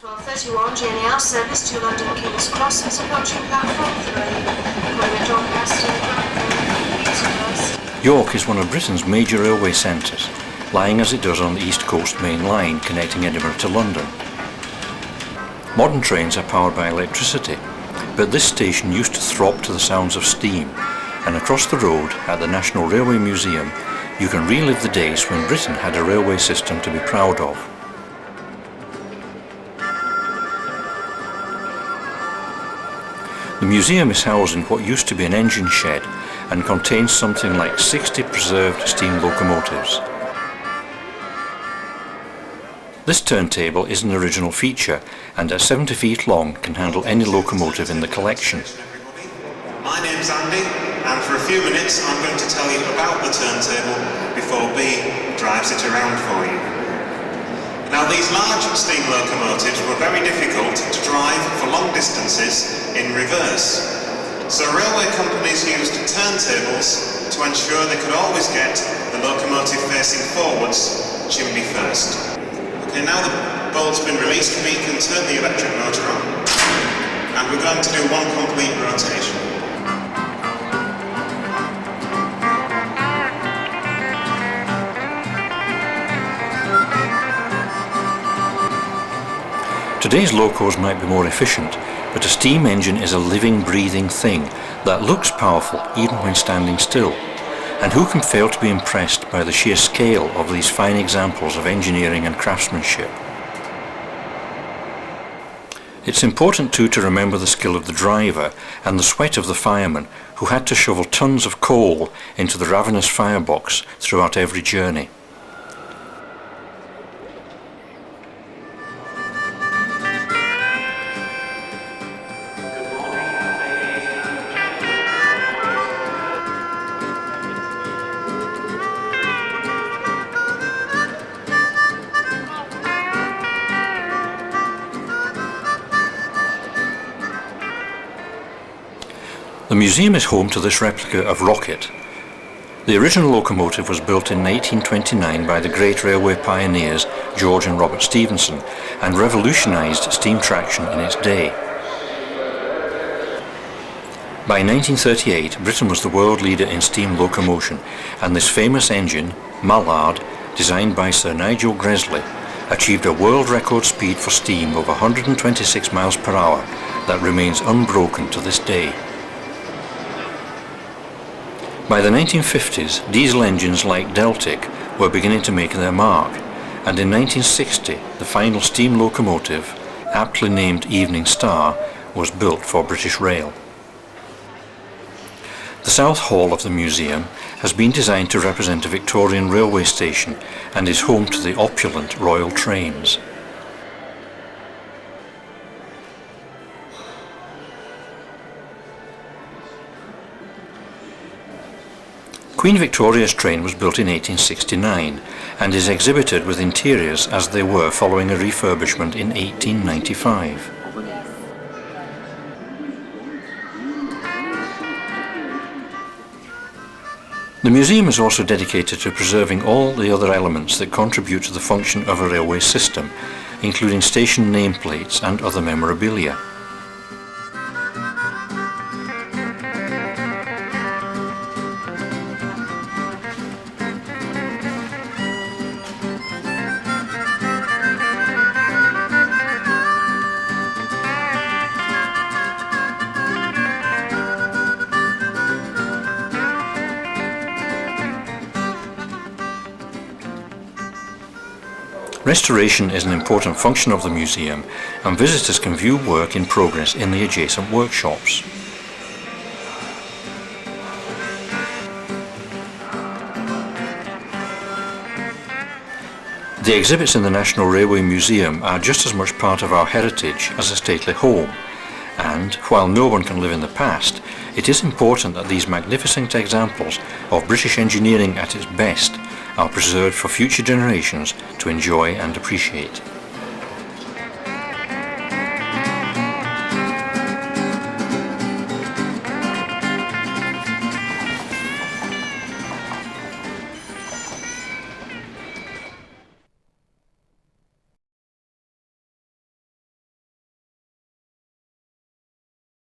12:31 journey hour service to London King's Cross is approaching platform 3. Calling at Doncaster platform. York is one of Britain's major railway centres, lying as it does on the East Coast Main Line connecting Edinburgh to London. Modern trains are powered by electricity, but this station used to throb to the sounds of steam, and across the road at the National Railway Museum you can relive the days when Britain had a railway system to be proud of. The museum is housed in what used to be an engine shed and contains something like 60 preserved steam locomotives. This turntable is an original feature and at 70 feet long can handle any locomotive in the collection. My name's Andy, and for a few minutes I'm going to tell you about the turntable before B drives it around for you. Now, these large steam locomotives were very difficult to drive for long distances in reverse. So railway companies used turntables to ensure they could always get the locomotive facing forwards, chimney first. Okay, now the bolt's been released, we can turn the electric motor on, and we're going to do one complete rotation. Today's locos might be more efficient, but a steam engine is a living, breathing thing that looks powerful even when standing still. And who can fail to be impressed by the sheer scale of these fine examples of engineering and craftsmanship? It's important too to remember the skill of the driver and the sweat of the fireman who had to shovel tons of coal into the ravenous firebox throughout every journey. The museum is home to this replica of Rocket. The original locomotive was built in 1829 by the great railway pioneers George and Robert Stephenson and revolutionised steam traction in its day. By 1938, Britain was the world leader in steam locomotion, and this famous engine, Mallard, designed by Sir Nigel Gresley, achieved a world record speed for steam of 126 miles per hour that remains unbroken to this day. By the 1950s, diesel engines like Deltic were beginning to make their mark, and in 1960 the final steam locomotive, aptly named Evening Star, was built for British Rail. The South Hall of the museum has been designed to represent a Victorian railway station and is home to the opulent Royal Trains. Queen Victoria's train was built in 1869 and is exhibited with interiors as they were following a refurbishment in 1895. The museum is also dedicated to preserving all the other elements that contribute to the function of a railway system, including station nameplates and other memorabilia. Restoration is an important function of the museum, and visitors can view work in progress in the adjacent workshops. The exhibits in the National Railway Museum are just as much part of our heritage as a stately home, and while no one can live in the past, it is important that these magnificent examples of British engineering at its best are preserved for future generations to enjoy and appreciate.